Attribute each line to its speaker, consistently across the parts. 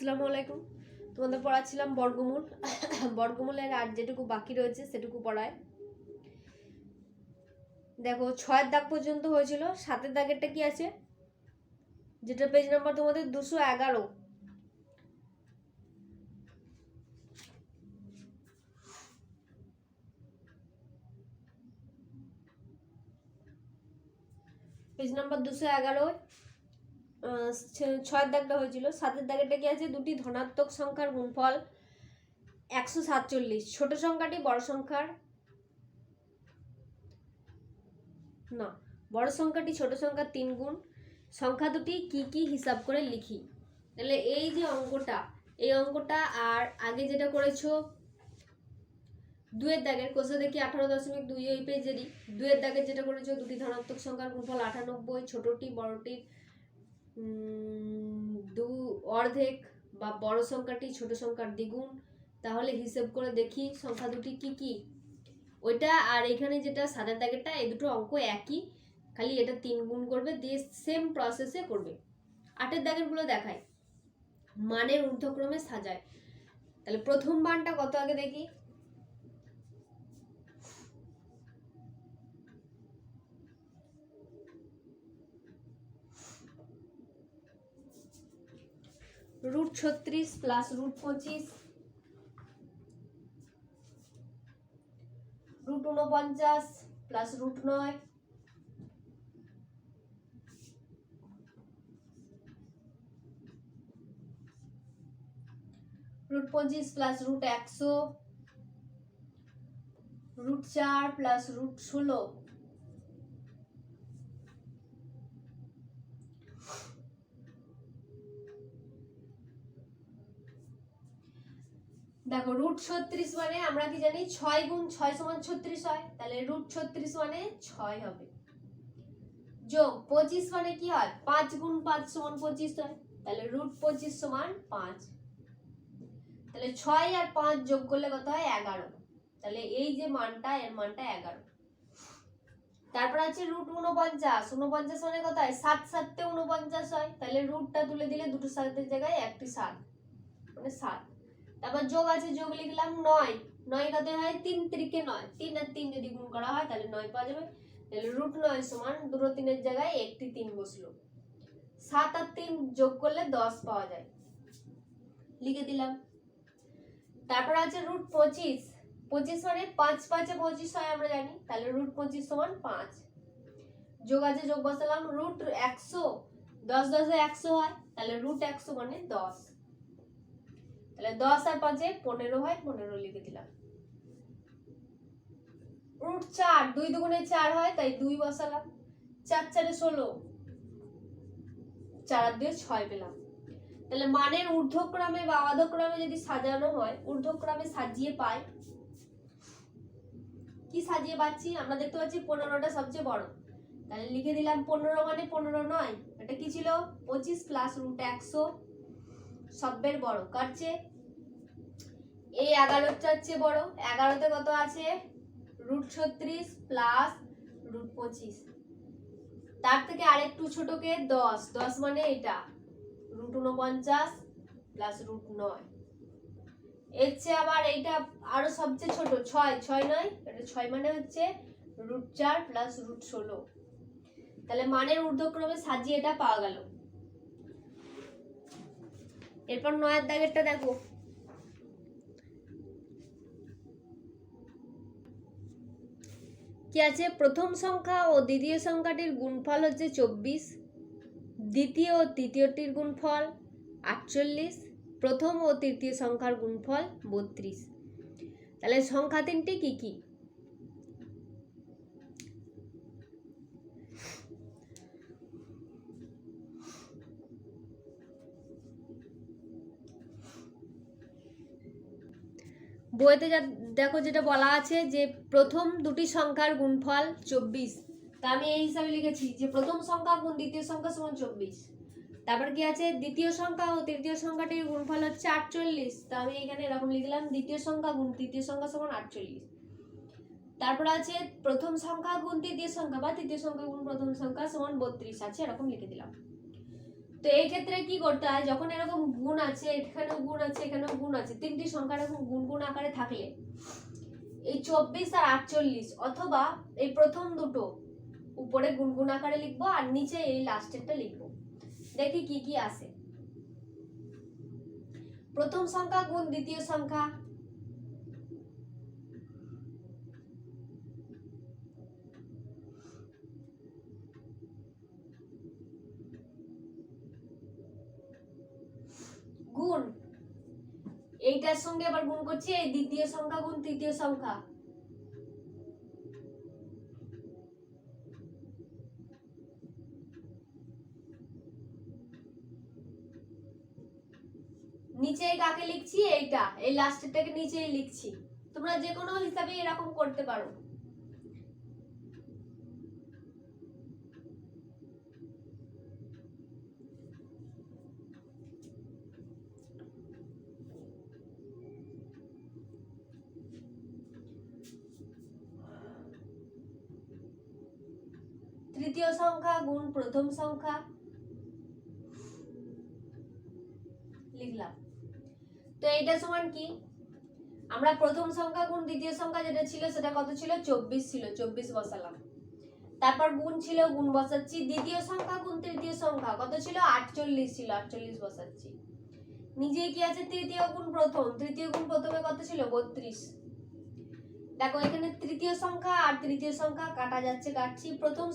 Speaker 1: আসসালামু আলাইকুম। তোমাদের পড়াচ্ছিলাম বর্গমূল। বর্গমূলের আর যেটুকু বাকি রয়েছে সেটুকু পড়ায়। দেখো 6 দাগ পর্যন্ত হয়েছিল, 7 দাগেরটা কি আছে, যেটা পেজ নাম্বার তোমাদের 211। পেজ নাম্বার 211 6 দাগটা হয়েছিল। 7 দাগেরটা কি আছে, দুটি ধনাত্মক সংখ্যার গুণফল 147। ছোট সংখ্যাটি বড় সংখ্যার না, বড় সংখ্যাটি ছোট সংখ্যার 3 গুণ। সংখ্যা দুটি কি কি হিসাব করে লিখি। তাহলে এই যে অঙ্কটা, এই অঙ্কটা আর আগে যেটা করেছো 2 দাগের কোষে দেখি 18.2 এই পেজেরই 2 দাগের যেটা করেছো, দুটি ধনাত্মক সংখ্যার গুণফল 98, ছোটটি বড়টির অর্ধেক বা বড় সংখ্যাটি ছোট সংখ্যার দ্বিগুণ। তাহলে হিসেব করে দেখি সংখ্যা দুটি কি কি। ওইটা আর এখানে যেটা 7 দাগেরটা, এই দুটো অঙ্ক একই, খালি এটা 3 গুণ করবে, দিয়ে সেম প্রসেসে করবে। 8 দাগের গুলো দেখায়, মানের ঊর্ধ্বক্রমে সাজায়। তাহলে প্রথম মানটা কত আগে দেখি। √36 প্লাস √25, √49 প্লাস √9, √25 প্লাস √100, √4 প্লাস √16, দেখো √36 মানে আমরা কি জানি 6 গুণ 6 সমান 36 হয়, তাহলে √36 মানে 6 হবে। যোগ 25 মানে কি হয়, 5 গুণ 5 সমান 25 হয়, তাহলে √25 সমান 5। তাহলে 6 আর 5 যোগ করলে কত হয়, 11। তাহলে এই যে মানটা, এর মানটা 11। তারপর আছে √49, 49 মানে কত হয়, 7 7 49 হয়, তাহলে রুটটা তুলে দিলে দুটো 7 জায়গায় একটি 7 মানে 7। তারপর যোগ আছে, যোগ লিখলাম 9, 9 কত হয়, 3 3 9, 3 আর 3 যদি গুণ করা হয় তাহলে 9 পাওয়া যাবে। তাহলে √9 সমান দুটো 3 এর জায়গায় একটি 3 বসলো। 7 আর 3 যোগ করলে 10 পাওয়া যায়, লিখে দিলাম। তারপর আছে √25, 25 মানে 5 5 25 হয় আমরা জানি, তাহলে √25 সমান 5। যোগ আছে, যোগ বসালাম, √100, 10 10 100 হয়, তাহলে √100 মানে 10। তাহলে 10 আর 5 15 হয়, 15 লিখে দিলাম। √4, 2 দুগুণে 4 হয়, তাই 2 বসালাম। 4 4 16, 4 আর 2 6 পেলাম। তাহলে মানের ঊর্ধ্বক্রমে বা অধক্রমে যদি সাজানো হয়, ঊর্ধ্বক্রমে সাজিয়ে পাই। কি সাজিয়ে পাচ্ছি, আমরা দেখতে পাচ্ছি 15টা সবচেয়ে বড়, তাহলে লিখে দিলাম 15 মানে 15 নয়, এটা কি ছিল 25 প্লাস √100, সবের বড় কাটছে। এই 11টার চেয়ে বড়, 11তে কত আছে, √36 প্লাস √25। তার থেকে আরেকটু ছোটকে 10, 10 মানে এটা √49 প্লাস √9। এর চেয়ে আবার এইটা আরো সবচেয়ে ছোট 6, 6 নয়, এটা 6 মানে হচ্ছে √4 প্লাস √16। তাহলে মানের ঊর্ধ্বক্রমে সাজিয়ে এটা পাওয়া গেল। এরপর 9 এর দাগেরটা দেখো, কি আছে, প্রথম সংখ্যা ও দ্বিতীয় সংখ্যাটির গুণফল হচ্ছে 24, দ্বিতীয় ও তৃতীয়টির গুণফল 48, প্রথম ও তৃতীয় সংখ্যার গুণফল 32। তাহলে সংখ্যা তিনটি কি কি। বইতে দেখো যেটা বলা আছে যে প্রথম দুটি সংখ্যার গুণফল 24, তা আমি এই হিসাবে লিখেছি যে প্রথম সংখ্যা গুণ দ্বিতীয় সংখ্যা সমান 24। তারপর কি আছে, দ্বিতীয় সংখ্যা ও তৃতীয় সংখ্যাটির গুণফল হচ্ছে 48, তা আমি এখানে এরকম লিখলাম দ্বিতীয় সংখ্যা গুণ তৃতীয় সংখ্যা সমান 48। তারপর আছে প্রথম সংখ্যা গুণ তৃতীয় সংখ্যা বা তৃতীয় সংখ্যা গুণ প্রথম সংখ্যা সমান 32 আছে, এরকম লিখে দিলাম। তো এই ক্ষেত্রে কি করতে হয়, যখন এরকম গুণ আছে, এখানেও গুণ আছে, এখানেও গুণ আছে, তিনটি সংখ্যা এরকম গুণ গুণ আকারে থাকলে এই 24 আর 48 অথবা এই প্রথম দুটো উপরে গুণ গুণ আকারে লিখবো আর নিচে এই লাস্টেরটা লিখবো। দেখি কি কি আসে। প্রথম সংখ্যা গুণ দ্বিতীয় সংখ্যা, গুণ এইটার সঙ্গে আবার গুণ করছি এই দ্বিতীয় সংখ্যা গুণ তৃতীয় সংখ্যা, নিচে কাকে লিখছি, এইটা এই লাস্টেরটাকে নিচেই লিখছি। তোমরা যে কোনো হিসাবে এরকম করতে পারো। তৃতীয় সংখ্যা গুণ প্রথম সংখ্যা লিখলাম। তো এইটা সমান কি, আমরা প্রথম সংখ্যা গুণ দ্বিতীয় সংখ্যা যেটা ছিল সেটা কত ছিল, 24 ছিল, 24 বসালাম। তারপর গুণ ছিল, গুণ বসাচ্ছি। দ্বিতীয় সংখ্যা গুণ তৃতীয় সংখ্যা কত ছিল, 48 ছিল, 48 বসাচ্ছি। নিচে কি আছে, তৃতীয় গুণ প্রথম, তৃতীয় গুণ প্রথমে কত ছিল, 32। দেখো এখানে তৃতীয় সংখ্যা আর তৃতীয় সংখ্যা কাটা যাচ্ছে, কাটছি। প্রথম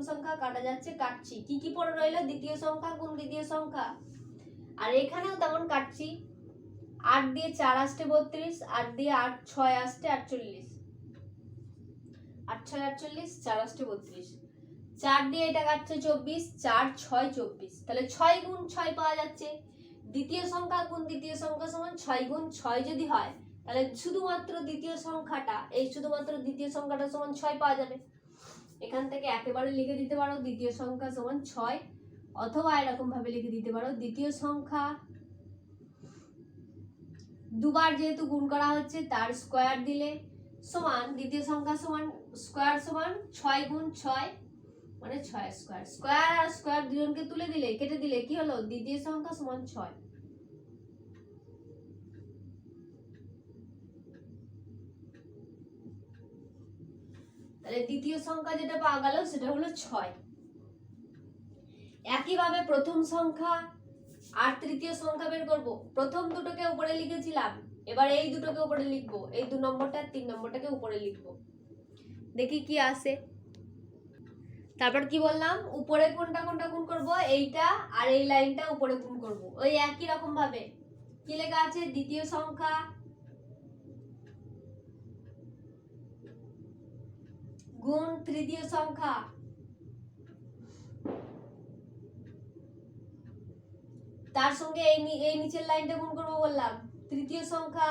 Speaker 1: সংখ্যা কাটা যাচ্ছে, কাটছি। কি কি পড়ে রইলো, দ্বিতীয় সংখ্যা গুণ দ্বিতীয় সংখ্যা। আর এখানেও তেমন কাটছি। 8 দিয়ে 4 আসতে 32, 8 দিয়ে 8 6 আসতে 48, 8 6 48, 4 আসতে 32। 4 দিয়ে এটা কাটছে 24, 4 6 24, তাহলে 6 গুণ 6 পাওয়া যাচ্ছে। দ্বিতীয় সংখ্যা গুণ দ্বিতীয় সংখ্যা সমান 6 গুণ 6 যদি হয় তাহলে শুধুমাত্র দ্বিতীয় সংখ্যাটা, এই শুধুমাত্র দ্বিতীয় সংখ্যাটা সমান 6 পাওয়া যাবে। এখান থেকে একেবারে লিখে দিতে পারো দ্বিতীয় সংখ্যা সমান 6, অথবা এরকম ভাবে লিখে দিতে পারো দ্বিতীয় সংখ্যা দুবার যেহেতু গুণ করা হচ্ছে তার স্কয়ার দিলে সমান, দ্বিতীয় সংখ্যা সমান স্কয়ার সমান 6 গুণ 6 মানে 6 স্কয়ার। স্কয়ার আর স্কয়ার দুজনকে তুলে দিলে, কেটে দিলে কি হলো, দ্বিতীয় সংখ্যা সমান 6। তাহলে দ্বিতীয় সংখ্যা যেটা পাওয়া গেল সেটা হলো 6। একইভাবে প্রথম সংখ্যা আর তৃতীয় সংখ্যা বের করব। প্রথম দুটোকে উপরে লিখেছিলাম, এবার এই দুটোকে উপরে লিখবো, এই 2 নম্বরটা 3 নম্বরটাকে উপরে লিখবো। দেখি কি আসে। তারপর কি বললাম, উপরে কোনটা কোনটা গুণ করব, এইটা আর এই লাইনটা উপরে গুণ করব। ওই একই রকম ভাবে কি লেখা আছে, দ্বিতীয় সংখ্যা গুণ তৃতীয় সংখ্যা, তার সঙ্গে এই নিচের লাইনটা গুণ করব বললাম। তৃতীয় সংখ্যা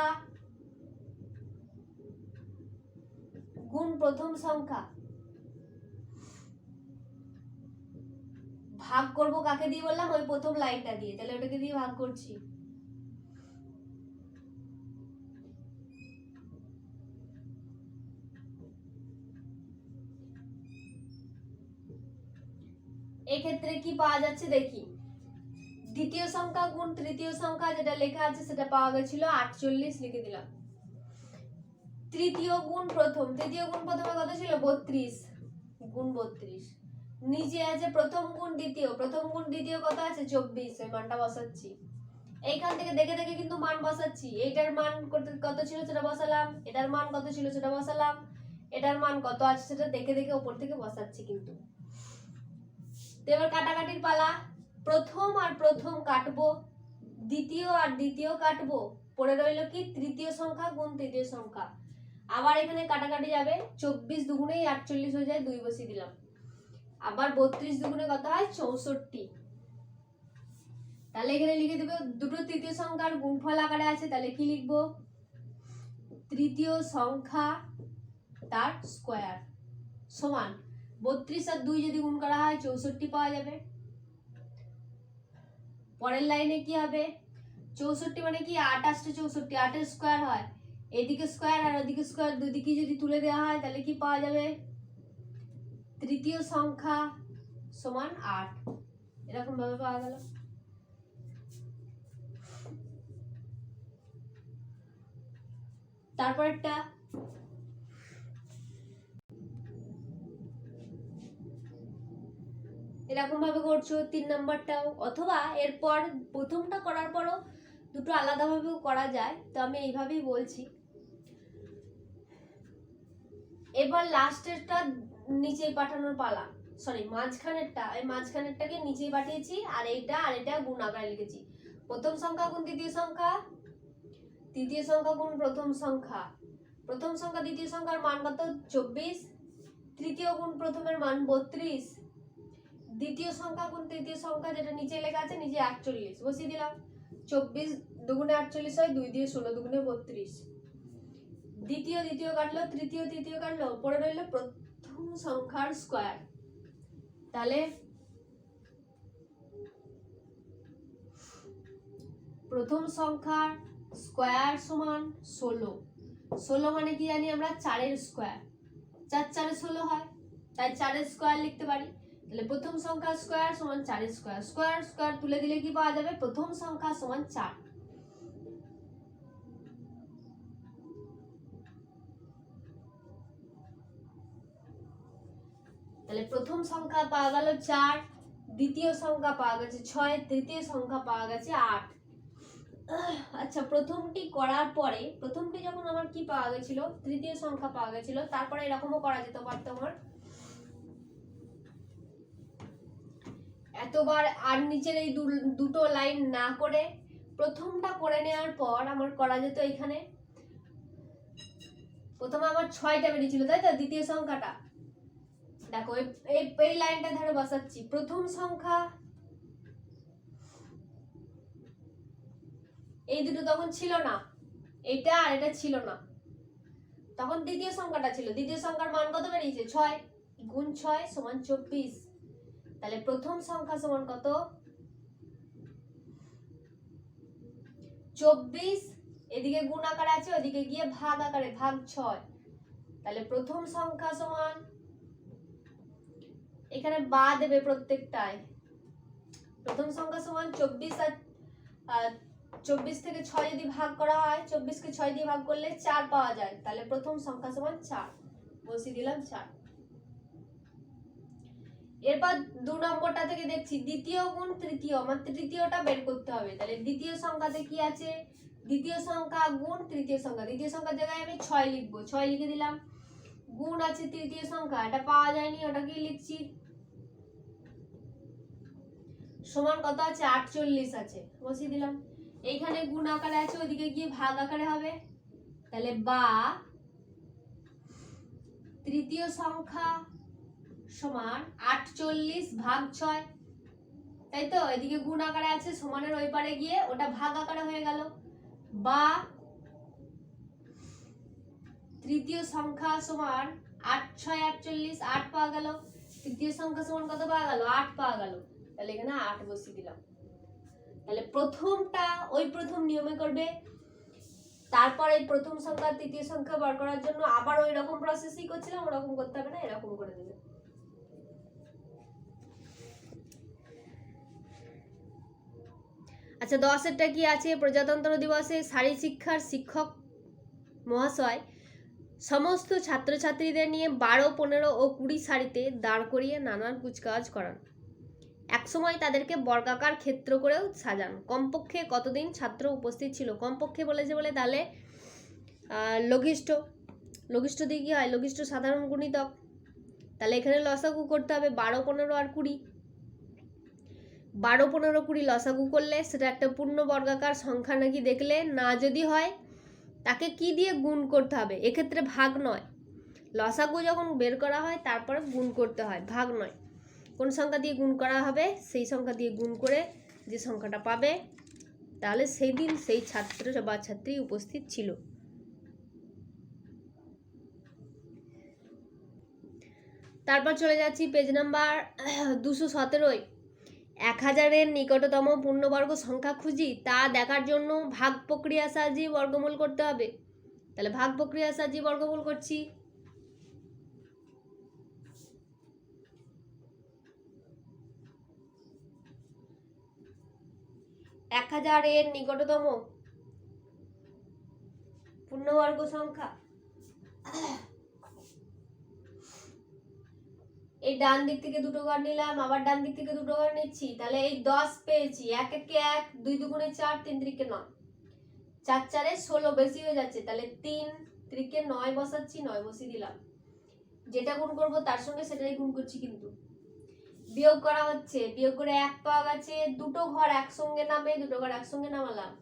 Speaker 1: গুণ প্রথম সংখ্যা, ভাগ করব কাকে দিয়ে বললাম, ওই প্রথম লাইনটা দিয়ে, তাহলে ওটাকে দিয়ে ভাগ করছি। এক্ষেত্রে কি পাওয়া যাচ্ছে দেখি, দ্বিতীয় সংখ্যা গুণ তৃতীয় সংখ্যা যেটা লেখা আছে সেটা পাওয়া গেছিল 48, লিখে দিলাম। তৃতীয় গুণ প্রথম, তৃতীয় গুণ প্রথমে কত ছিল, 32 গুণ 32। নিচে আছে প্রথম গুণ দ্বিতীয়, প্রথম গুণ দ্বিতীয় কত আছে, 24, ওই মানটা বসাচ্ছি। এইখান থেকে দেখে দেখে কিন্তু মান বসাচ্ছি। এইটার মান কত ছিল সেটা বসালাম, এটার মান কত ছিল সেটা বসালাম, এটার মান কত আছে সেটা দেখে দেখে উপর থেকে বসাচ্ছি কিন্তু। তো এবার কাটাকাটির পালা। প্রথম আর প্রথম কাটবো, দ্বিতীয় আর দ্বিতীয় কাটবো, পড়ে রইল কি তৃতীয় সংখ্যা গুণ তৃতীয় সংখ্যা। আবার এখানে কাটাকাটি যাবে, 24 দুগুণে 48 হয়ে যায়, 2 বসিয়ে দিলাম। আবার 32 দুগুণে কত হয়, 64। তাহলে এখানে লিখে দেবো, দুটো তৃতীয় সংখ্যার গুণফল আকারে আছে, তাহলে কি লিখবো, তৃতীয় সংখ্যা তার স্কয়ার সমান 32 আর 2 যদি গুণ করা হয় 64 পাওয়া যাবে। পরের লাইনে কি হবে, 64 মানে কি, 8 আসছে 64, 8 এর স্কয়ার হয়, এদিকে স্কয়ার আর ওদিকে স্কয়ার, দুদিকে যদি তুলে দেওয়া হয় তাহলে কি পাওয়া যাবে, তৃতীয় সংখ্যা সমান 8। এরকম ভাবে পাওয়া গেল। তারপরটা এরকম ভাবে করছো 3 নম্বরটাও, অথবা এরপর প্রথমটা করার পরও দুটো আলাদাভাবেও করা যায়, তো আমি এইভাবেই বলছি। এবার লাস্টেরটা নিচেই পাঠানোর পালা, সরি মাঝখানেরটা, এই মাঝখানেরটাকে নিচেই পাঠিয়েছি, আর এটা গুণ আকারে লিখেছি। প্রথম সংখ্যা গুণ তৃতীয় সংখ্যা, তৃতীয় সংখ্যা গুণ প্রথম সংখ্যা, প্রথম সংখ্যা দ্বিতীয় সংখ্যার মান কত 24, তৃতীয় গুণ প্রথমের মান 32, দ্বিতীয় সংখ্যা গুণ তৃতীয় সংখ্যা যেটা নিচে লেখা আছে নিচে 48 বসিয়ে দিলাম। 24 দুগুণে 48 হয়, 2 দিয়ে 16 দুগুণে 32। দ্বিতীয় কাটলো, তৃতীয় কাটলো, পরে রইল প্রথম সংখ্যার স্কয়ার। তাহলে প্রথম সংখ্যার স্কয়ার সমান 16। 16 মানে কি জানি আমরা 4 স্কয়ার, 4 4 16 হয়, তাই 4 স্কয়ার লিখতে পারি। তাহলে প্রথম সংখ্যা স্কয়ার সমান 4 স্কয়ার, স্কয়ার স্কয়ার তুলে দিলে কি পাওয়া যাবে, প্রথম সংখ্যা সমান 4। তাহলে প্রথম সংখ্যা পাওয়া গেল 4, দ্বিতীয় সংখ্যা পাওয়া গেছে 6, তৃতীয় সংখ্যা পাওয়া গেছে 8। আচ্ছা, প্রথমটি করার পরে, প্রথমটি যখন আমার কি পাওয়া গেছিল, তৃতীয় সংখ্যা পাওয়া গেছিল, তারপরে এরকমও করা যেতে পারতো আমার, এতবার আর নিচের এই দুটো লাইন না করে প্রথমটা করে নেওয়ার পর আমার করা যেত এখানে, প্রথমে আমার 6টা বেরিয়েছিল তাই তো, দ্বিতীয় সংখ্যাটা দেখো এই লাইনটা ধরে বসাচ্ছি, প্রথম সংখ্যা এই দুটো তখন ছিল না, এটা আর এটা ছিল না, তখন দ্বিতীয় সংখ্যাটা ছিল, দ্বিতীয় সংখ্যার মান কত বেরিয়েছে 6, গুণ 6 সমান 24। তাহলে প্রথম সংখ্যা সমান কত 24, এদিকে গুণ আকারে আছে, ওদিকে গিয়ে ভাগ আকারে, ভাগ 6। তাহলে প্রথম সংখ্যা সমান, এখানে বা দেবে প্রত্যেকটায়, প্রথম সংখ্যা সমান 24, আর 24 থেকে 6 যদি ভাগ করা হয়, 24 কে 6 দিয়ে ভাগ করলে 4 পাওয়া যায়, তাহলে প্রথম সংখ্যা সমান 4 বসিয়ে দিলাম 4। এরপর 2 নম্বরটা থেকে দেখছি দ্বিতীয় গুণ তৃতীয়, আমার তৃতীয়টা বের করতে হবে। তাহলে দ্বিতীয় সংখ্যাতে কি আছে, দ্বিতীয় সংখ্যা গুণ তৃতীয় সংখ্যা, দ্বিতীয় সংখ্যার জায়গায় আমি 6 লিখবো, 6 লিখে দিলাম, গুণ আছে তৃতীয় সংখ্যা, এটা পাওয়া যায়নি, ওটাকে লিখছি, সমান কত আছে 48 আছে, বসিয়ে দিলাম। এইখানে গুণ আকারে আছে, ওদিকে গিয়ে ভাগ আকারে হবে, তাহলে বা তৃতীয় সংখ্যা সমান 48 ভাগ 6, তাই তো, এদিকে গুণ আকারে আছে, সমানের ওই পারে গিয়ে ওটা ভাগ আকারে হয়ে গেল, বা তৃতীয় সংখ্যা সমান 8 6 48, 8 পাওয়া গেল, তৃতীয় সংখ্যা সমান কত পাওয়া গেল 8 পাওয়া গেল, তাহলে এখানে 8 বসিয়ে দিলাম। তাহলে প্রথমটা ওই প্রথম নিয়মে করবে, তারপর এই প্রথম সংখ্যা তৃতীয় সংখ্যা বার করার জন্য আবার ওই রকম প্রসেসই করছিলাম, ওরকম করতে হবে না, এরকম করে দেবে। আচ্ছা, 10এরটা কি আছে, প্রজাতন্ত্র দিবসে শারীর শিক্ষার শিক্ষক মহাশয় সমস্ত ছাত্রছাত্রীদের নিয়ে 12, 15 ও 20 সারিতে দাঁড় করিয়ে নানান কুচকাওয়াজ করান, একসময় তাদেরকে বর্গাকার ক্ষেত্র করেও সাজান, কমপক্ষে কতদিন ছাত্র উপস্থিত ছিল, কমপক্ষে বলেছে বলে তাহলে লঘিষ্ঠ দিয়ে কি হয়, লঘিষ্ঠ সাধারণ গুণিতক, তাহলে এখানে লসাগু করতে হবে 12, 15 আর 20, 12, 15, 20 লসাগু করলে সেটা একটা পূর্ণ বর্গাকার সংখ্যা নাকি দেখলে না যদি হয় তাকে কি দিয়ে গুণ করতে হবে, এক্ষেত্রে ভাগ নয়, লসাগু যখন বের করা হয় তারপরে গুণ করতে হয়, ভাগ নয়, কোন সংখ্যা দিয়ে গুণ করা হবে সেই সংখ্যা দিয়ে গুণ করে যে সংখ্যাটা পাবে তাহলে সেই দিন সেই ছাত্র বা ছাত্রী উপস্থিত ছিল। তারপর চলে যাচ্ছি পেজ নাম্বার 217, 1000-এর নিকটতম পূর্ণবর্গ সংখ্যা খুঁজি, তা দেখার জন্য ভাগ প্রক্রিয়া সাহায্যে বর্গমূল করতে হবে। তাহলে ভাগ প্রক্রিয়ার সাহায্যে বর্গমূল করছি, 1000 এর নিকটতম পূর্ণবর্গ সংখ্যা। এই ডান দিক থেকে দুটো ঘর নিলাম, আবার ডান দিক থেকে দুটো ঘর নিচ্ছি, তাহলে এই 10 পেয়েছি। 1 একে 1, 2 দুগুণে 4, 3 3 9, 4 4 16 বেশি হয়ে যাচ্ছে, তাহলে 3 3 9 বসাচ্ছি, 9 বসিয়ে দিলাম। যেটা গুণ করব তার সঙ্গে সেটাই গুণ করছি। কিন্তু বিয়োগ করা হচ্ছে, বিয়োগ করে 1 পাওয়া গেছে, দুটো ঘর একসঙ্গে নামে, দুটো ঘর একসঙ্গে নামালাম।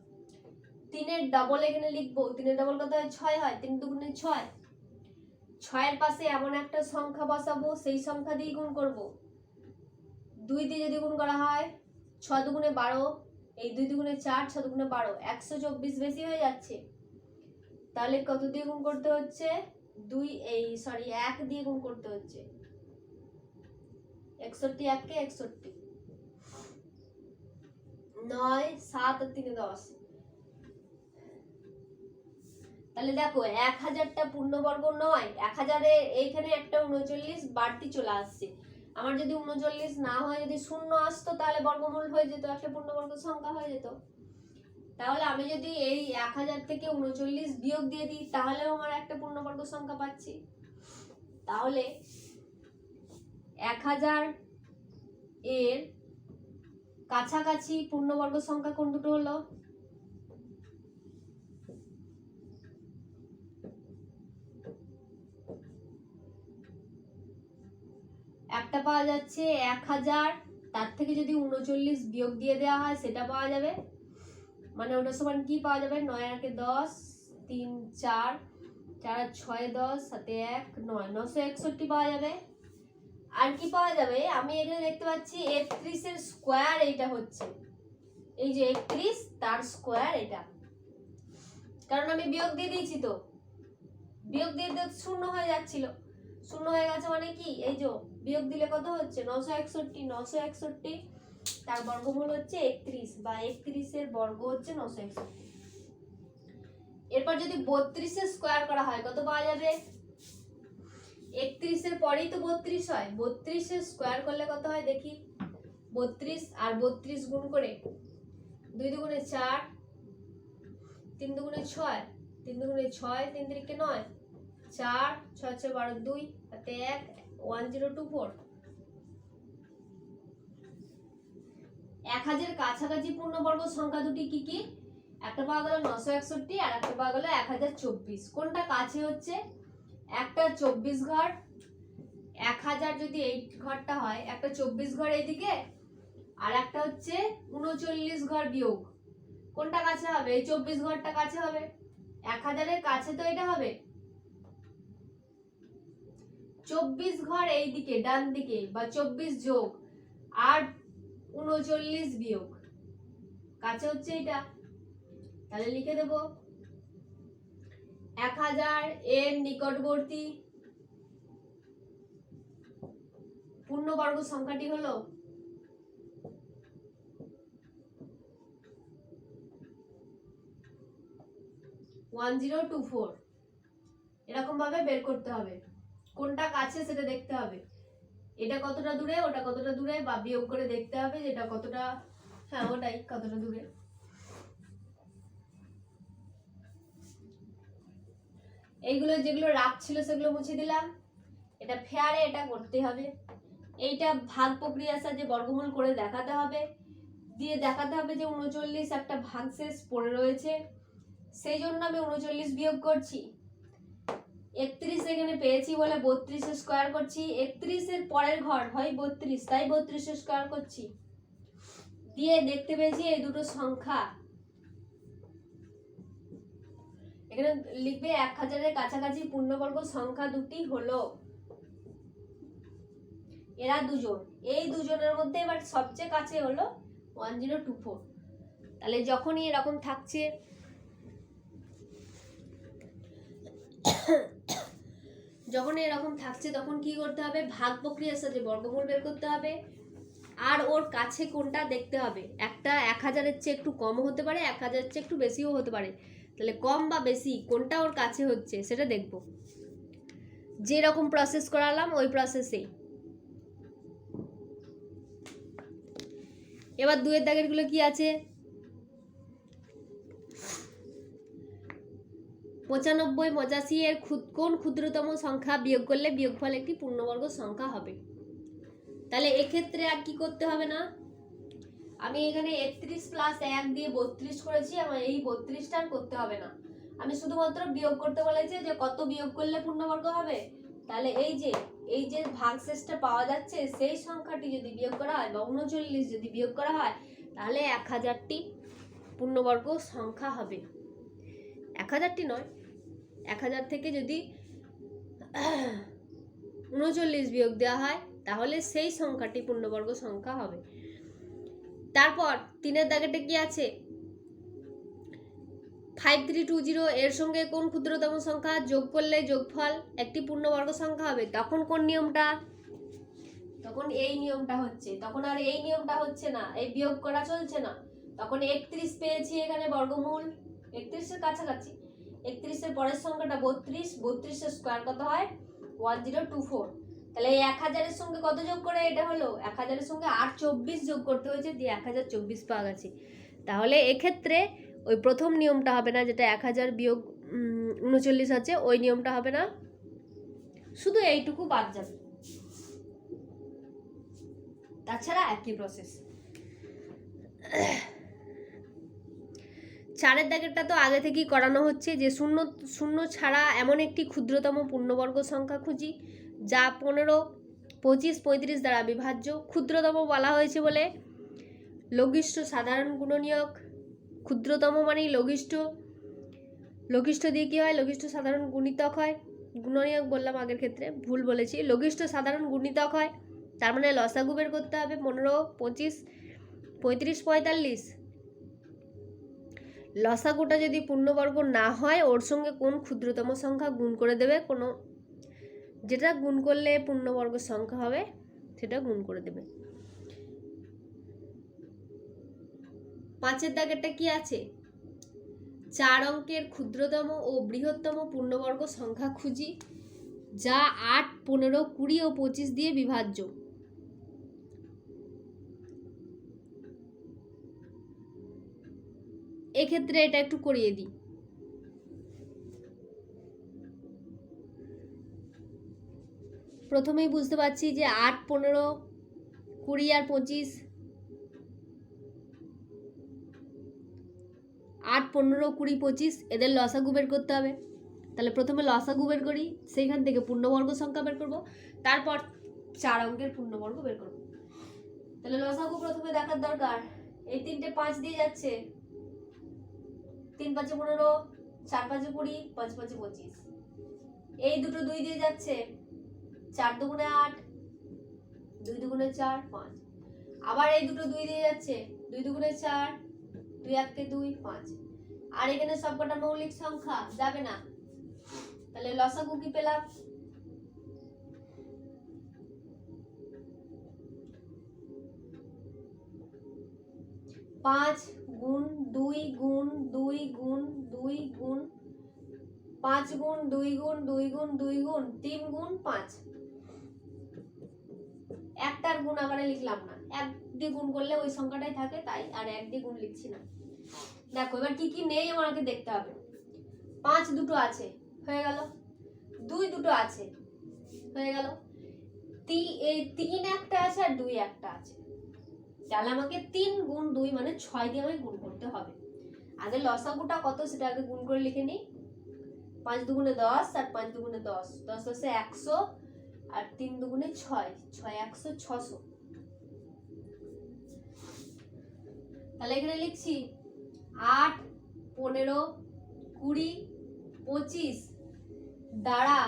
Speaker 1: 3 এর ডবল এখানে লিখবো, 3 এর ডবল কত হয়? 6 হয়, 3 দুগুণে 6, 6 এর পাশে এমন একটা সংখ্যা বসাবো সেই সংখ্যা দিয়ে গুণ করব। 2 দিয়ে যদি গুণ করা হয় 6 দুগুণে 12, এই 2 দুগুণে 4, 6 দুগুণে 12, 124 বেশি হয়ে যাচ্ছে। তাহলে কত দিয়ে গুণ করতে হচ্ছে? 1 দিয়ে গুণ করতে হচ্ছে। 61 1 কে 61, 9 7 আর 3 10। তাহলে দেখো 1000টা পূর্ণবর্গ নয়, 1000 এ এইখানে একটা 39 বাড়তি চলে আসছে। আমার যদি 39 না হয়, যদি শূন্য আসতো তাহলে বর্গমূল হয়ে যেত, একটা পূর্ণবর্গ সংখ্যা হয়ে যেত। তাহলে আমি যদি এই 1000 থেকে 39 বিয়োগ দিয়ে দিই তাহলেও আমার একটা পূর্ণবর্গ সংখ্যা পাচ্ছি। তাহলে 1000 এর কাছাকাছি পূর্ণবর্গ সংখ্যা কোন দুটো হলো? একটা পাওয়া যাচ্ছে 1000, তার থেকে যদি 39 বিয়োগ দিয়ে দেওয়া হয় সেটা পাওয়া যাবে, মানে ওটা সমান কি পাওয়া যাবে? 9 আর 10, 3 4, 4 আর 6 10, 7 1 9, 961 পাওয়া যাবে। আর কি পাওয়া যাবে? আমি এখানে দেখতে পাচ্ছি 31 এর স্কয়ার এইটা হচ্ছে, এই যে 31 তার স্কয়ার এটা, কারণ আমি বিয়োগ দিয়ে দিয়েছি, তো বিয়োগ দিয়ে দিয়ে শূন্য হয়ে যাচ্ছিল, শূন্য হয়ে গেছে মানে কি? এই যে বিয়োগ দিলে কত হচ্ছে? 961, 961 তার বর্গমূল হচ্ছে 31, বা 31 এর বর্গ হচ্ছে 961। এরপর যদি 32 এর স্কয়ার করা হয় কত পাওয়া যাবে? 31 এর পরেই তো 32 হয়, 32 এর স্কয়ার করলে কত হয় দেখি? 32 আর 32 গুণ করে 2 দুগুণে 4, 3 দুগুণে 6, 3 দুগুণে 6, 3 3 9, 4 6 6 12 2 হাতে 1, 1024। 1000 কাছাকাছি পূর্ণবর্গ সংখ্যা দুটি কি কি? একটা পাওয়া গেল 961 আর একটা পাওয়া গেল 1024। কোনটা কাছে হচ্ছে? একটা 24 ঘর, 1000 যদি এই ঘরটা হয়, একটা 24 ঘর এইদিকে আর একটা হচ্ছে 39 ঘর বিয়োগ, কোনটা কাছে হবে? এই 24 ঘরটা কাছে হবে। 1000 এর কাছে তো এটা হবে। 24 ঘর এইদিকে ডান দিকে, বা 24 যোগ আর 39 বিয়োগ, কাছে হচ্ছে এটা। তাহলে লিখে দেব 1000 এর নিকটবর্তী পূর্ণবর্গ সংখ্যাটি হলো 1024। এরকম ভাবে বের করতে হবে, কোনটা কাছে সেটা দেখতে হবে, এটা কতটা দূরে ওটা কতটা দূরে, বা বিয়োগ করে দেখতে হবে যেটা কতটা, হ্যাঁ ওটাই কতটা দূরে। এইগুলো যেগুলো রাফ ছিল সেগুলো মুছে দিলাম। এটা ফেয়ারে এটা করতে হবে। এইটা ভাগ প্রক্রিয়ার সাহায্যে বর্গমূল করে দেখাতে হবে, দিয়ে দেখাতে হবে যে 39 একটা ভাগশেষ পড়ে রয়েছে, সেই জন্য আমি 39 বিয়োগ করছি। 31 এখানে পেয়েছি বলে 32 এর স্কয়ার করছি, 31 এর পরের ঘর হয় 32, তাই 32 এর স্কয়ার করছি। দিয়ে দেখতে পেয়েছি এই দুটো সংখ্যা, এখানে লিখবে 1000 এর কাছাকাছি পূর্ণবর্গ সংখ্যা দুটি হলো, এরা দুজন, এই দুজনের মধ্যে এবার সবচেয়ে কাছে হলো 1024। তাহলে যখনই এরকম থাকছে, তখন কি করতে হবে? ভাগ প্রক্রিয়ার সাথে বর্গমূল বের করতে হবে, আর ওর কাছে কোনটা দেখতে হবে। একটা 1000 এর চেয়ে একটু কমও হতে পারে, 1000 এর চেয়ে একটু বেশিও হতে পারে, তাহলে কম বা বেশি কোনটা ওর কাছে হচ্ছে সেটা দেখব। যেরকম প্রসেস করালাম ওই প্রসেসেই। এবার 2 এর দাগের গুলো কি আছে? 95, 85 এর কোন ক্ষুদ্রতম সংখ্যা বিয়োগ করলে বিয়োগফল একটি পূর্ণবর্গ সংখ্যা হবে। তাহলে এক্ষেত্রে আর কি করতে হবে না, আমি এখানে 31 প্লাস 1 দিয়ে 32 করেছি, আমার এই 32টা আর করতে হবে না, আমি শুধুমাত্র বিয়োগ করতে বলেছি যে কত বিয়োগ করলে পূর্ণবর্গ হবে। তাহলে এই যে ভাগশেষটা পাওয়া যাচ্ছে সেই সংখ্যাটি যদি বিয়োগ করা হয় বা 39 যদি বিয়োগ করা হয় তাহলে 1000টি পূর্ণবর্গ সংখ্যা হবে। 1000টি নয়, 1000 থেকে যদি 39 বিয়োগ দেওয়া হয় তাহলে সেই সংখ্যাটি পূর্ণবর্গ সংখ্যা হবে। তারপর 3-এর দাগেটা কি আছে, 5320 এর সঙ্গে কোন ক্ষুদ্রতম সংখ্যা যোগ করলে যোগফল একটি পূর্ণবর্গ সংখ্যা হবে। তখন কোন নিয়মটা, তখন এই নিয়মটা হচ্ছে, তখন আর এই নিয়মটা হচ্ছে না, এই বিয়োগ করা চলছে না। তখন 31 পেয়েছি এখানে বর্গমূল 31 এর কাছাকাছি, 31 এর পরের সংখ্যাটা 32, 32 এর স্কয়ার কত হয় 1024। তাহলে এই 1000 এর সঙ্গে কত যোগ করে এটা হলো, 1000 এর সঙ্গে 824 যোগ করতে হয়েছে, দিয়ে 1024 পাওয়া গেছে। তাহলে এক্ষেত্রে ওই প্রথম নিয়মটা হবে না, যেটা 1000 বিয়োগ 39 আছে, ওই নিয়মটা হবে না, শুধু এইটুকু বাদ যাবে, তাছাড়া একই প্রসেস। 4-এর দাগেরটা তো আগে থেকেই করানো হচ্ছে, যে শূন্য ছাড়া এমন একটি ক্ষুদ্রতম পূর্ণবর্গ সংখ্যা খুঁজি যা 15, 25, 35 দ্বারা বিভাজ্য। ক্ষুদ্রতম বলা হয়েছে বলে লঘিষ্ঠ সাধারণ গুণনীয়ক, ক্ষুদ্রতম মানেই লঘিষ্ঠ দিয়ে কি হয়, লঘিষ্ঠ সাধারণ গুণিতক হয়, গুণনীয়ক বললাম আগের ক্ষেত্রে, ভুল বলেছি, লঘিষ্ঠ সাধারণ গুণিতক হয়। তার মানে লসাগু বের করতে হবে 15, 25, 35, 45। লসাগুটা যদি পূর্ণবর্গ না হয় ওর সঙ্গে কোন ক্ষুদ্রতম সংখ্যা গুণ করে দেবে, কোনো যেটা গুণ করলে পূর্ণবর্গ সংখ্যা হবে সেটা গুণ করে দেবে। 5-এর দাগেরটা কি আছে, 4 অঙ্কের ক্ষুদ্রতম ও বৃহত্তম পূর্ণবর্গ সংখ্যা খুঁজি যা 8, 15, 20 ও 25 দিয়ে বিভাজ্য। এক্ষেত্রে এটা একটু করিয়ে দিই। প্রথমেই বুঝতে পারছি যে 8, 15, 20 আর 25, 8, 15, 20, 25 এদের লসাগু বের করতে হবে। তাহলে প্রথমে লসাগু বের করি, সেইখান থেকে পূর্ণবর্গ সংখ্যা বের করব, তারপর 4 অঙ্কের পূর্ণবর্গ বের করব। তাহলে লসাগু প্রথমে দেখার দরকার, এই 3টে 5 দিয়ে যাচ্ছে, 3 5 15, 4 5 20, 5 5 25। এই দুটো 2 দিয়ে যাচ্ছে, 4 2 8, 2 2 4 5। আবার এই দুটো 2 দিয়ে যাচ্ছে, 2 2 4, 2 1 কে 2 5। আর এখানে সবকটা মৌলিক সংখ্যা যাবে না, তাহলে লসাগু কি পেলাম, 5 গুণ 2 গুণ 2 গুণ 2 গুণ 5 গুণ 2 গুণ 2 গুণ 2 গুণ 3 গুণ 5। একটার গুণ আকারে লিখলাম না, 1 দিয়ে গুণ করলে ওই সংখ্যাটাই থাকে, তাই আর 1 দিয়ে গুণ লিখছি না। দেখো এবার কি কি নেই আমাকে দেখতে হবে। 5 দুটো আছে, হয়ে গেল। 2 দুটো আছে, হয়ে গেল। 3 একটা আছে আর 2 একটা আছে, তাহলে আমাকে 3 গুণ 2 মানে 6 দিয়ে আমাকে গুণ করতে হবে। আগে লসাগুটা কত সেটা আগে গুণ করে লিখে নিই। 5 দুগুণে 10 আর 5 দুগুণে 10, 10 10 100 আর 3 দুগুণে 6, 6 100 600। তাহলে এখানে লিখছি 8, 15, 20, 25 দ্বারা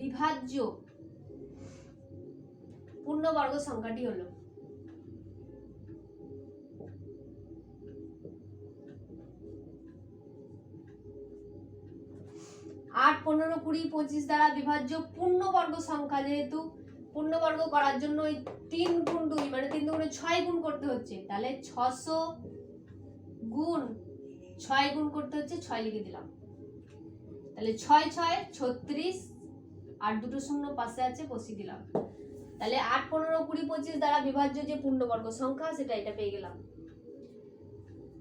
Speaker 1: বিভাজ্য পূর্ণবর্গ সংখ্যাটি হলো 8, 15, 20, 25 দ্বারা বিভাজ্য পূর্ণবর্গ সংখ্যা। যেহেতু পূর্ণবর্গ করার জন্য 3 গুণ 2 মানে 3 দুগুণে 6 গুণ করতে হচ্ছে, তাহলে 600 গুণ 6 গুণ করতে হচ্ছে, 6 লিখে দিলাম। তাহলে 6 6 36 আর দুটো শূন্য পাশে আছে বসিয়ে দিলাম। তাহলে 8, 15, 20, 25 দ্বারা বিভাজ্য যে পূর্ণবর্গ সংখ্যা সেটা এটা পেয়ে গেলাম।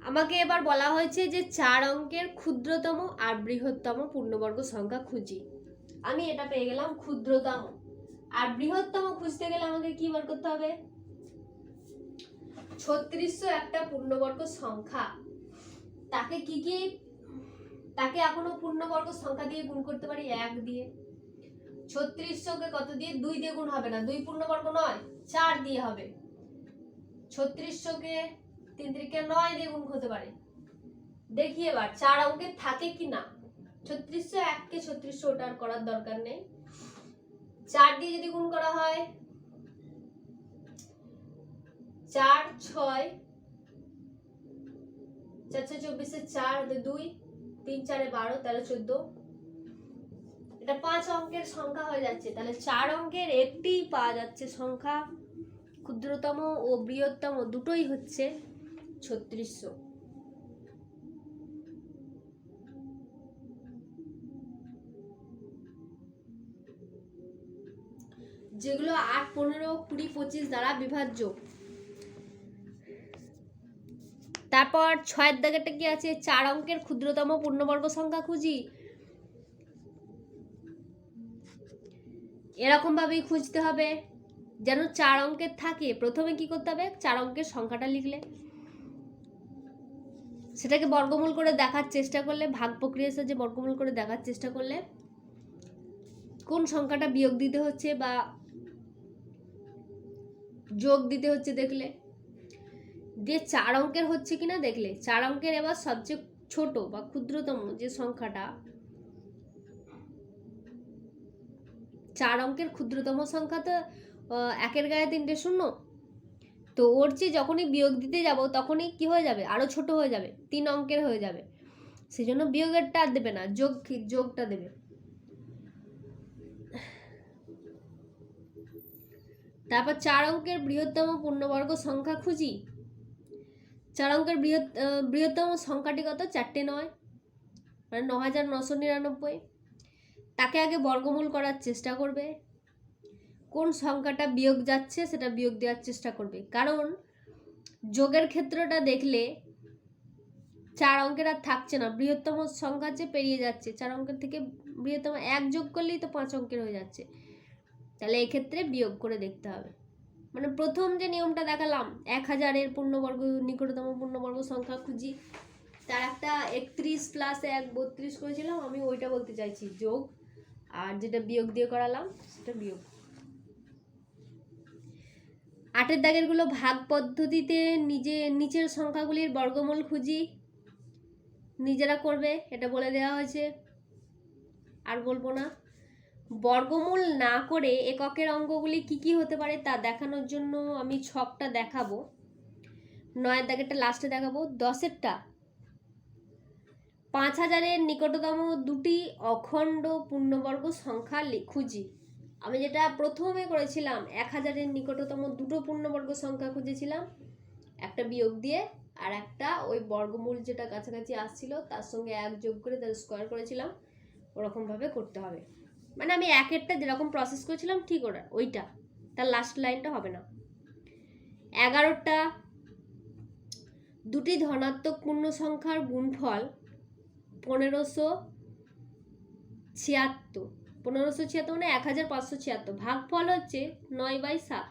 Speaker 1: আমাকে এবার বলা হয়েছে যে 4 অঙ্কের ক্ষুদ্রতম আর বৃহত্তম পূর্ণবর্গ সংখ্যা খুঁজি। আমি এটা পেয়ে গেলাম ক্ষুদ্রতম, আর বৃহত্তম খুঁজতে গেলে আমাকে কি বার করতে হবে? 3600 একটা পূর্ণবর্গ সংখ্যা, তাকে এখনো পূর্ণবর্গ সংখ্যা দিয়ে গুণ করতে পারি 1 দিয়ে। 3600 কে কত দিয়ে? 2 দিয়ে গুণ হবে না, 2 পূর্ণবর্গ নয়, 4 দিয়ে হবে। 3600 কে 3 3 9 দিয়ে গুণ করতে পারে। দেখি এবার 4 অঙ্কের থাকে কি না। 3600 1 কে 3600 ওটা আর করার দরকার নেই। 4 দিয়ে যদি গুণ করা হয় 4 6 4 6 24 4 2 3 4 12 13 14, এটা 5 অঙ্কের সংখ্যা হয়ে যাচ্ছে। তাহলে 4 অঙ্কের একটি পাওয়া যাচ্ছে সংখ্যা, ক্ষুদ্রতম ও বৃহত্তম দুটোই হচ্ছে 3600। যেগুলো 8 15 20 25 দ্বারা বিভাজ্য। তারপর 6 দাগেরটা কি আছে? 4 অঙ্কের ক্ষুদ্রতম পূর্ণবর্গ সংখ্যা খুঁজি। এরকম ভাবেই খুঁজতে হবে যেন 4 অঙ্কের থাকে। প্রথমে কি করতে হবে? 4 অঙ্কের সংখ্যাটা লিখলে, সেটাকে বর্গমূল করে দেখার চেষ্টা করলে, ভাগ প্রক্রিয়ার সাহায্যে বর্গমূল করে দেখার চেষ্টা করলে কোন সংখ্যাটা বিয়োগ দিতে হচ্ছে বা যোগ দিতে হচ্ছে দেখলে, দিয়ে 4 অঙ্কের হচ্ছে কিনা দেখলে। 4 অঙ্কের এবার সবচেয়ে ছোট বা ক্ষুদ্রতম যে সংখ্যাটা, 4 অঙ্কের ক্ষুদ্রতম সংখ্যা তো 1-এর গায়ে 3টে শূন্য, তো ওর চেয়ে যখনই বিয়োগ দিতে যাব তখনই কি হয়ে যাবে? আরো ছোট হয়ে যাবে, 3 অঙ্কের হয়ে যাবে। সেই জন্য বিয়োগেরটা আর দেবে না, যোগটা দেবে। তারপর 4 অঙ্কের বৃহত্তম পূর্ণবর্গ সংখ্যা খুঁজি। 4 অঙ্কের বৃহত্তম সংখ্যাটি কত? 4টে 9, মানে 9999। তাকে আগে বর্গমূল করার চেষ্টা করবে, কোন সংখ্যাটা বিয়োগ যাচ্ছে সেটা বিয়োগ দেওয়ার চেষ্টা করবে। কারণ যোগের ক্ষেত্রটা দেখলে 4 অঙ্কের আর থাকছে না, বৃহত্তম সংখ্যা যে পেরিয়ে যাচ্ছে। 4 অঙ্কের থেকে বৃহত্তম 1 যোগ করলেই তো 5 অঙ্কের হয়ে যাচ্ছে। তাহলে এক্ষেত্রে বিয়োগ করে দেখতে হবে। মানে প্রথম যে নিয়মটা দেখালাম, 1000-এর পূর্ণবর্গ নিকটতম পূর্ণবর্গ সংখ্যা খুঁজি, তার একটা 31 + 1 32 করেছিলাম, আমি ওইটা বলতে চাইছি যোগ, আর যেটা বিয়োগ দিয়ে করালাম সেটা বিয়োগ। 8-এর দাগের গুলো ভাগ পদ্ধতিতে নিচের সংখ্যাগুলির বর্গমূল খুঁজি। নিজেরা করবে, এটা বলে দেওয়া হয়েছে, আর বলবো না। বর্গমূল না করে এককের অঙ্কগুলি কি কি হতে পারে তা দেখানোর জন্য আমি ছকটা দেখাবো। 9-এর দাগেরটা লাস্টে দেখাবো। 10-এরটা 5000-এর নিকটতম দুটি অখণ্ড পূর্ণবর্গ সংখ্যা খুঁজি। আমি যেটা প্রথমে করেছিলাম, 1000-এর নিকটতম দুটো পূর্ণবর্গ সংখ্যা খুঁজেছিলাম, একটা বিয়োগ দিয়ে আর একটা ওই বর্গমূল যেটা কাছাকাছি আসছিল তার সঙ্গে 1 যোগ করে তার স্কোয়ার করেছিলাম। ওরকমভাবে করতে হবে, মানে আমি 1-এরটা যেরকম প্রসেস করেছিলাম ঠিক ওইটা, তার লাস্ট লাইনটা হবে না। 11টা দুটি ধনাত্মক পূর্ণ সংখ্যার গুণফল 1576, 1576 মানে 1576, ভাগফল হচ্ছে 9/7।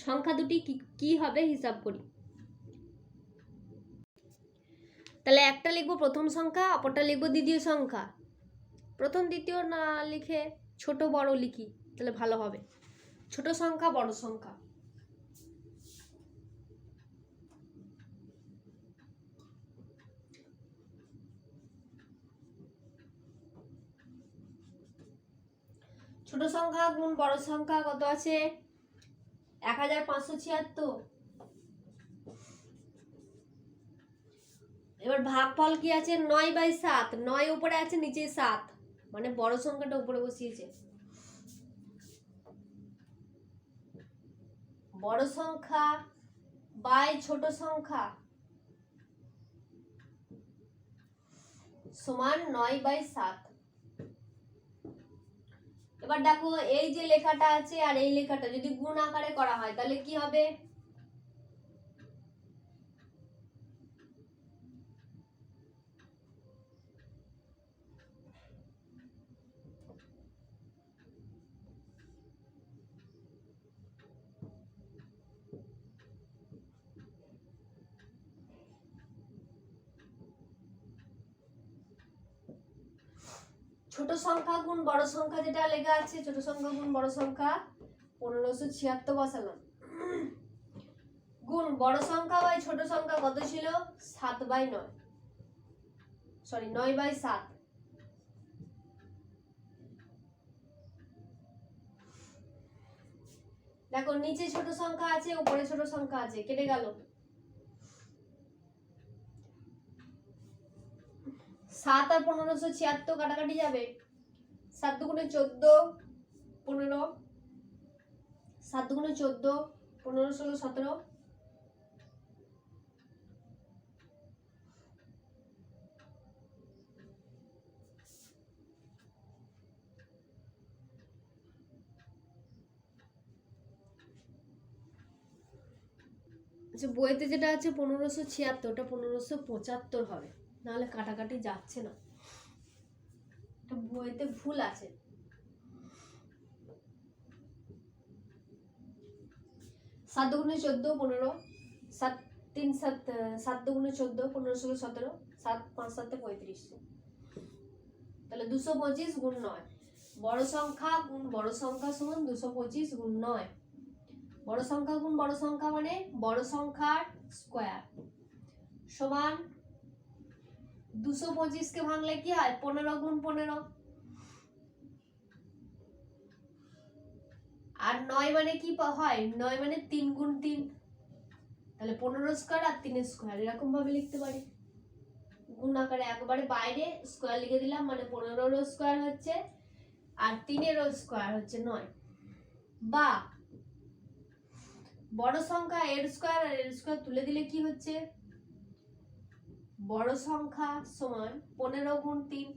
Speaker 1: সংখ্যা দুটি কি হবে হিসাব করি। তাহলে একটা লিখবো প্রথম সংখ্যা, অপরটা লিখবো দ্বিতীয় সংখ্যা। প্রথম দ্বিতীয় না লিখে ছোট বড় লিখি তাহলে ভালো হবে। ছোট সংখ্যা বড় সংখ্যা। ছোট সংখ্যা গুণ বড় সংখ্যা কত আছে? 1576। এবার ভাগফল কি আছে? 9/7। 9 উপরে আছে, নিচে 7, মানে বড় সংখ্যাটা উপরে বসিয়েছে। বড় সংখ্যা বাই ছোট সংখ্যা সমান 9/7। এবার দেখো এই যে লেখাটা আছে আর এই লেখাটা যদি গুণ আকারে করা হয় তাহলে কি হবে? ছোট সংখ্যা গুণ বড় সংখ্যা যেটা লেখা আছে, ছোট সংখ্যা গুণ বড় সংখ্যা 1576 বসালাম, গুণ বড় সংখ্যা বাই ছোট সংখ্যা কত ছিল 7/9, সরি 9/7। দেখো নিচে ছোট সংখ্যা আছে, উপরে ছোট সংখ্যা আছে, কেটে গেল। 7 আর 1576 কাটাকাটি যাবে, 7 দুগুণে 14, 15, 7 দুগুণে 14, 15, 16, 17। আচ্ছা, বইতে যেটা আছে 1576, ওটা 1575 হবে, নাহলে কাটাকাটি যাচ্ছে না, এটা বইতে ভুল আছে। 7 দুগুণে 14, 15, 7 3 7, 7 দুগুণে 14, 15, 16, 17, 7 5 7 35, তাহলে 225 গুণ 9। বড় সংখ্যা গুণ বড় সংখ্যা সমান 225 গুণ 9। বড় সংখ্যা গুণ বড় সংখ্যা মানে বড় সংখ্যার স্কয়ার সমান 225 কে ভাঙলে কি হয় 15 গুণ 15, আর 9 মানে কি হয় 9 মানে 3 গুণ 3, তাহলে 15 স্কয়ার আর 3 স্কয়ার এরকম ভাবে লিখতে পারি। গুণ আকারে একবারে বাইরে স্কয়ার লিখে দিলাম, মানে 15 এর স্কয়ার হচ্ছে আর 3 এর স্কয়ার হচ্ছে 9। বা বড় সংখ্যা এর স্কয়ার আর এর স্কয়ার তুলে দিলে কি হচ্ছে বড় সংখ্যা সমান 15 গুণ 3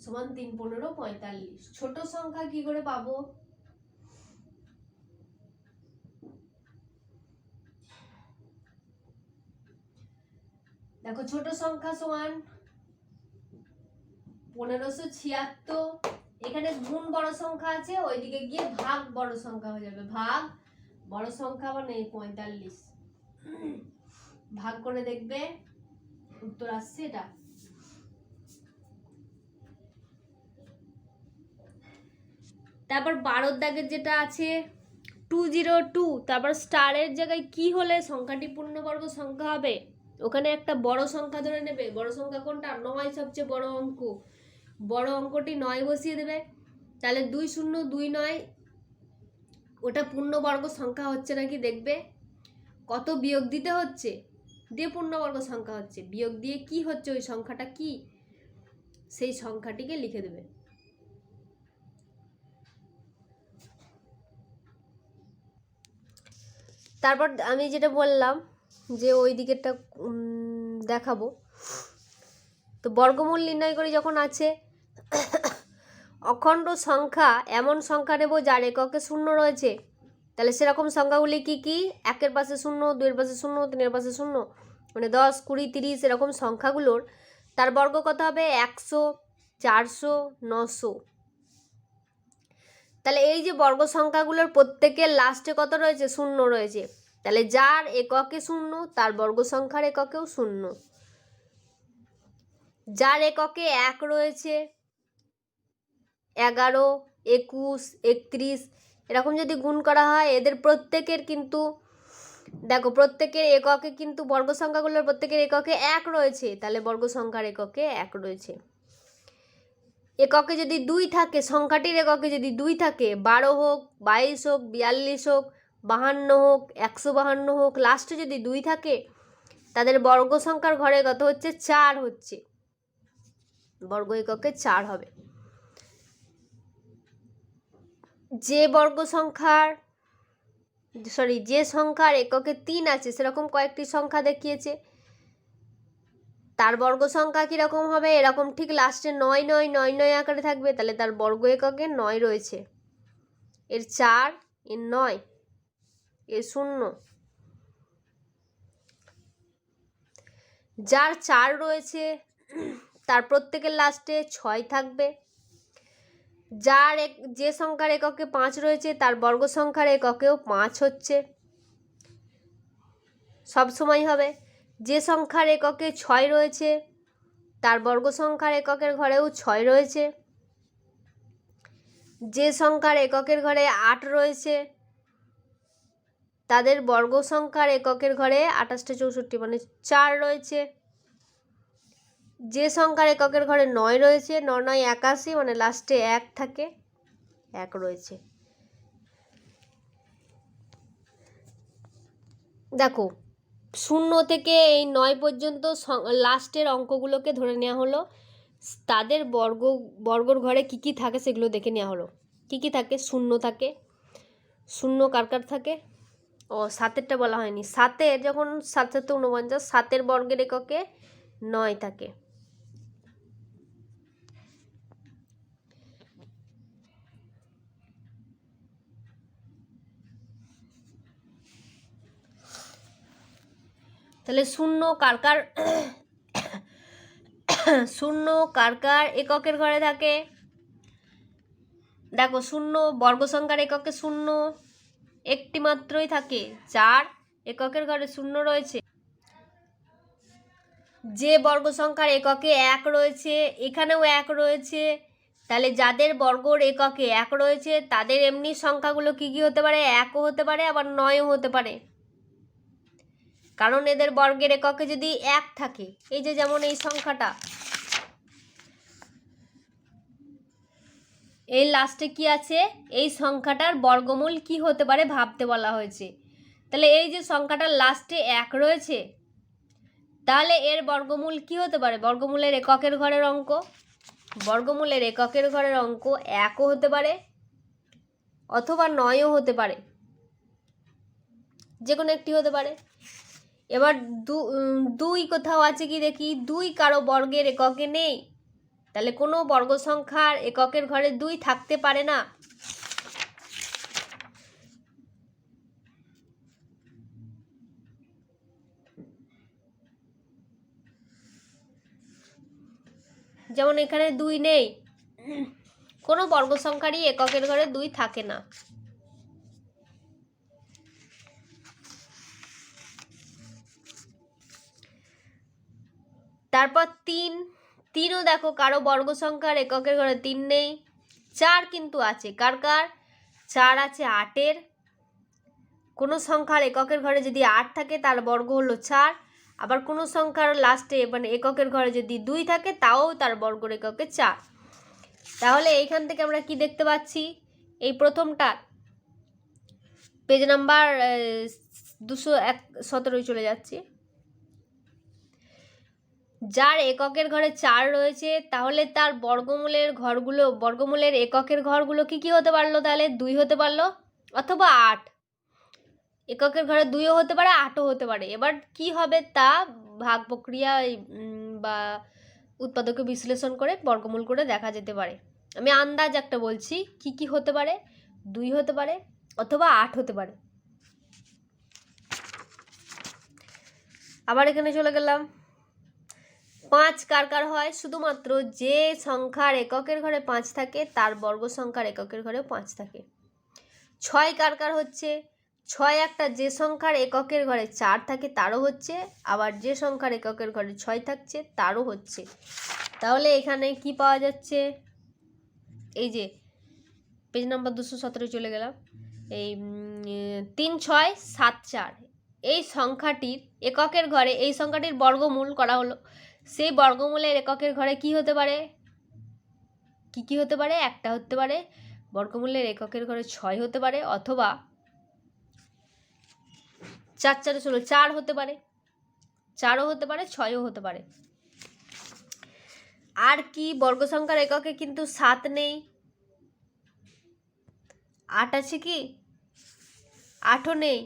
Speaker 1: সমান 3 15 45। ছোট সংখ্যা কি করে পাবো, দেখো ছোট সংখ্যা সমান 1576, এখানে গুণ বড় সংখ্যা আছে, ওইদিকে গিয়ে ভাগ বড় সংখ্যা হয়ে যাবে, ভাগ বড় সংখ্যা মানে 45, ভাগ করে দেখবে উত্তর আসছে এটা। তারপর 12 দাগের যেটা আছে 202, তারপর স্টারের জায়গায় কি হলে সংখ্যাটি পূর্ণবর্গ সংখ্যা হবে, ওখানে একটা বড় সংখ্যা ধরে নেবে। বড় সংখ্যা কোনটা 9, সবচেয়ে বড় অঙ্ক, বড় অঙ্কটি 9 বসিয়ে দেবে, তাহলে 2029, ওটা পূর্ণবর্গ সংখ্যা হচ্ছে নাকি দেখবে, কত বিয়োগ দিতে হচ্ছে দিয়ে পূর্ণবর্গ সংখ্যা হচ্ছে, বিয়োগ দিয়ে কি হচ্ছে ওই সংখ্যাটা কি, সেই সংখ্যাটিকে লিখে দেবে। তারপর আমি যেটা বললাম যে ওই দিকেরটা দেখাবো, তো বর্গমূল নির্ণয় করে যখন আছে অখণ্ড সংখ্যা এমন সংখ্যা নেব যার এককে শূন্য রয়েছে, তাহলে সেরকম সংখ্যাগুলি কি কি, 1-এর পাশে 0, 2-এর পাশে 0, 3-এর পাশে 0, মানে 10, 20, 30 এরকম সংখ্যাগুলোর তার বর্গ কত হবে 100, 400, 900। তাহলে এই যে বর্গ সংখ্যাগুলোর প্রত্যেকের লাস্টে কত রয়েছে 0 রয়েছে, তাহলে যার এককে 0 তার বর্গ সংখ্যার এককেও 0, যার এককে 1 রয়েছে 11, 21, 31 এরকম যদি গুণ করা হয় এদের প্রত্যেকের কিন্তু দেখো প্রত্যেকের এককে কিন্তু বর্গ সংখ্যাগুলোর প্রত্যেকের এককে 1 রয়েছে, তাহলে বর্গ সংখ্যার এককে 1 রয়েছে। এককে যদি 2 থাকে, সংখ্যাটির এককে যদি 2 থাকে, 12 হোক, 22 হোক, 42 হোক, 52 হোক, 152 হোক, লাস্টে যদি 2 থাকে তাদের বর্গ সংখ্যার ঘরে কত হচ্ছে 4 হচ্ছে, বর্গ এককে 4 হবে। যে সংখ্যার এককে 3 আছে সেরকম কয়েকটি সংখ্যা দেখিয়েছে, তার বর্গ সংখ্যা কিরকম হবে, এরকম ঠিক লাস্টে 9 9 9 9 আকারে থাকবে, তাহলে তার বর্গ এককে 9 রয়েছে, এর 4, এর 9, এর 0। যার 4 রয়েছে তার প্রত্যেকের লাস্টে 6 থাকবে, যে সংখ্যার এককে 5 রয়েছে তার বর্গ সংখ্যার এককেও 5 হচ্ছে, সব সময় হবে। যে সংখ্যার এককে 6 রয়েছে তার বর্গ সংখ্যার এককের ঘরেও 6 রয়েছে। যে সংখ্যার এককের ঘরে 8 রয়েছে তাদের বর্গ সংখ্যার এককের ঘরে 28 64 মানে 4 রয়েছে। যে সংখ্যার এককের ঘরে 9 রয়েছে, 9 9 81 মানে লাস্টে 1 থাকে, 1 রয়েছে। দেখো 0 থেকে এই 9 পর্যন্ত লাস্টের অঙ্কগুলোকে ধরে নেওয়া হলো, তাদের বর্গর ঘরে কি কি থাকে সেগুলো দেখে নেওয়া হলো। কি কি থাকে? 0 থাকে। 0 কার কার থাকে? ও 7এরটা বলা হয়নি। 7এর যখন 7 7 49, 7এর বর্গের এককে 9 থাকে। তাহলে 0 কার কার 0 কার কার এককের ঘরে থাকে? দেখো 0 বর্গ সংখ্যার এককে 0 একটি মাত্রই থাকে, 4 এককের ঘরে 0 রয়েছে। যে বর্গ সংখ্যার এককে 1 রয়েছে, এখানেও 1 রয়েছে, তাহলে যাদের বর্গর এককে 1 রয়েছে তাদের এমনি সংখ্যাগুলো কি কি হতে পারে? 1ও হতে পারে, আবার 9ও হতে পারে, কারণ এদের বর্গের এককে যদি 1 থাকে, এই যে যেমন এই সংখ্যাটা, এই লাস্টে কি আছে? এই সংখ্যাটার বর্গমূল কি হতে পারে ভাবতে বলা হয়েছে। তাহলে এই যে সংখ্যাটার লাস্টে 1 রয়েছে, তাহলে এর বর্গমূল কি হতে পারে? বর্গমূলের এককের ঘরের অঙ্ক, বর্গমূলের এককের ঘরের অঙ্ক 1ও হতে পারে অথবা 9ও হতে পারে, যে কোনো একটি হতে পারে। এবার 2 কোথাও আছে কি দেখি? 2 কারো বর্গের এককে নেই, তাহলে কোনো বর্গ সংখ্যার এককের ঘরে 2 থাকতে পারে না। যেমন এখানে 2 নেই, কোনো বর্গ সংখ্যারই এককের ঘরে 2 থাকে না। তারপর 3ও দেখো কারো বর্গ সংখ্যার এককের ঘরে 3 নেই। 4 কিন্তু আছে, কার কার? 4 আছে 8-এর। কোনো সংখ্যার এককের ঘরে যদি 8 থাকে তার বর্গ হলো 4, আবার কোনো সংখ্যার লাস্টে মানে এককের ঘরে যদি 2 থাকে তাও তার বর্গের এককে 4। তাহলে এইখান থেকে আমরা কি দেখতে পাচ্ছি? এই প্রথমটা পেজ নাম্বার 217 চলে যাচ্ছি। যার এককের ঘরে 4 রয়েছে তাহলে তার বর্গমূলের এককের ঘরগুলো কি কি হতে পারলো? তাহলে 2 হতে পারলো অথবা 8। এককের ঘরে 2ও হতে পারে, 8ও হতে পারে। এবার কি হবে তা ভাগ প্রক্রিয়া বা উৎপাদকে বিশ্লেষণ করে বর্গমূল করে দেখা যেতে পারে। আমি আন্দাজ একটা বলছি, কি কি হতে পারে? 2 হতে পারে অথবা 8 হতে পারে। আবার এখানে চলে গেলাম। 5 কার কার হয়? শুধুমাত্র যে সংখ্যার এককের ঘরে 5 থাকে তার বর্গ সংখ্যার এককের ঘরে 5 থাকে। 6 কার কার হচ্ছে? 6 একটা যে সংখ্যার এককের ঘরে 4 থাকে তারও হচ্ছে, আবার যে সংখ্যার এককের ঘরে 6 থাকছে তারও হচ্ছে। তাহলে এখানে কি পাওয়া যাচ্ছে? এই যে পেজ নাম্বার 217 চলে গেলাম। এই 3 6 7 4 এই সংখ্যাটির এককের ঘরে এই সংখ্যাটির বর্গমূল করা হলো। সেই বর্গমূলের এককের ঘরে কি হতে পারে? কি কি হতে পারে? একটা হতে পারে, বর্গমূলের এককের ঘরে 6 হতে পারে, অথবা 4 4 16 4 হতে পারে, 4ও হতে পারে, 6ও হতে পারে। আর কি? বর্গ সংখ্যার এককে কিন্তু 7 নেই, 8 আছে কি? 8ও নেই।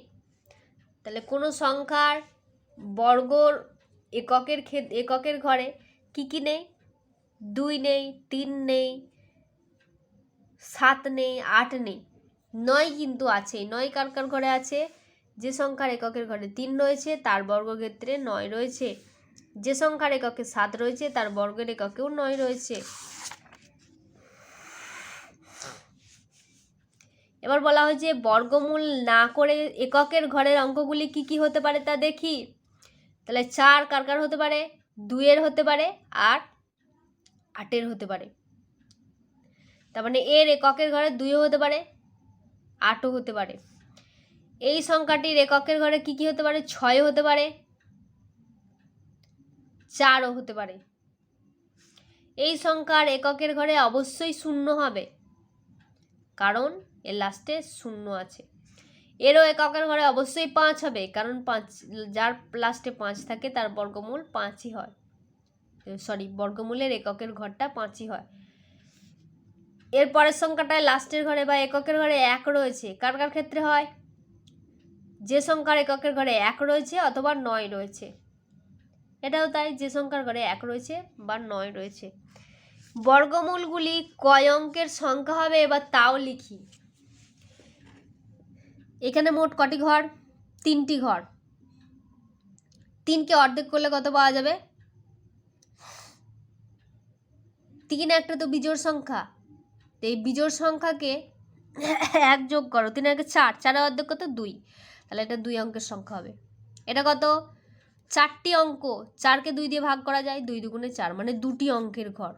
Speaker 1: তাহলে কোনো সংখ্যার বর্গর এককের ঘরে কি কি নেই? 2 নেই, 3 নেই, 7 নেই, 8 নেই, 9 কিন্তু আছে। 9 কার কার ঘরে আছে? যে সংখ্যার এককের ঘরে 3 রয়েছে তার বর্গক্ষেত্রে 9 রয়েছে, যে সংখ্যার এককে 7 রয়েছে তার বর্গের এককেও 9 রয়েছে। এবার বলা হয়েছে বর্গমূল না করে এককের ঘরের অঙ্কগুলি কি কি হতে পারে তা দেখি। তাহলে 4 কার কার হতে পারে? 2-এর হতে পারে 8, 8-এর হতে পারে। তার মানে এর এককের ঘরে 2ও হতে পারে, 8ও হতে পারে। এই সংখ্যাটির এককের ঘরে কি কি হতে পারে? 6ও হতে পারে, 4ও হতে পারে। এই সংখ্যার এককের ঘরে অবশ্যই 0 হবে, কারণ এর লাস্টে 0 আছে। এরও এককের ঘরে অবশ্যই 5 হবে, কারণ 5, যার লাস্টে 5 থাকে তার বর্গমূল 5ই হয়। বর্গমূলের এককের ঘরটা 5ই হয়। এর পরের সংখ্যাটায় লাস্টের ঘরে বা এককের ঘরে 1 রয়েছে, কার কার ক্ষেত্রে হয়? যে সংখ্যার এককের ঘরে 1 রয়েছে অথবা 9 রয়েছে। এটাও তাই, যে সংখ্যার ঘরে 1 রয়েছে বা 9 রয়েছে। বর্গমূলগুলি কয় অঙ্কের সংখ্যা হবে এবার তাও লিখি। এখানে মোট কটি ঘর? 3টি ঘর। 3কে অর্ধেক করলে কত পাওয়া যাবে? 3 একটা তো বিজোড় সংখ্যা, তো এই বিজোড় সংখ্যাকে 1 যোগ করো, 3 এর 4, 4 অর্ধেক কত? 2, তাহলে এটা 2 অঙ্কের সংখ্যা হবে। এটা কত? 4টি অঙ্ক, 4কে 2 দিয়ে ভাগ করা যায়, 2 দুগুণে 4, মানে 2টি অঙ্কের ঘর।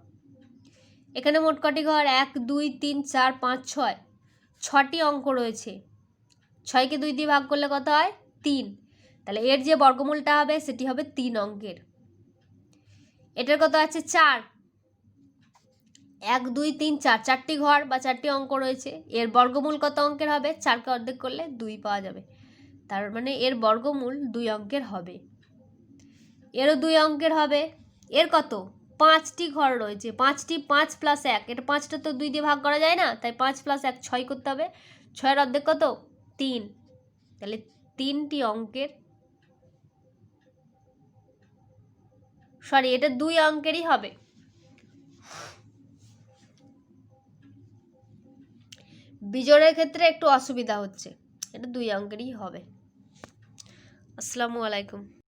Speaker 1: এখানে মোট কটি ঘর? 1, 2, 3, 4, 5, 6, 6টি অঙ্ক রয়েছে। 6কে 2 দিয়ে ভাগ করলে কত হয়? 3, তাহলে এর যে বর্গমূলটা হবে সেটি হবে 3 অঙ্কের। এটার কত আছে? 4, 1, 2, 3, 4, 4টি ঘর বা 4টি অঙ্ক রয়েছে। এর বর্গমূল কত অঙ্কের হবে? 4কে অর্ধেক করলে 2 পাওয়া যাবে, তার মানে এর বর্গমূল 2 অঙ্কের হবে। এরও 2 অঙ্কের হবে। এর কত? 5টি ঘর রয়েছে, 5টি, 5 + 1, এটা 5টা তো 2 দিয়ে ভাগ করা যায় না, তাই 5 + 1, 6 করতে হবে। 6-এর অর্ধেক কত? 3, তাহলে 3টি অঙ্কের, এটা 2 অঙ্কেরই হবে। বিজোড়ের ক্ষেত্রে একটু অসুবিধা হচ্ছে, এটা 2 অঙ্কেরই হবে। আসসালামু আলাইকুম।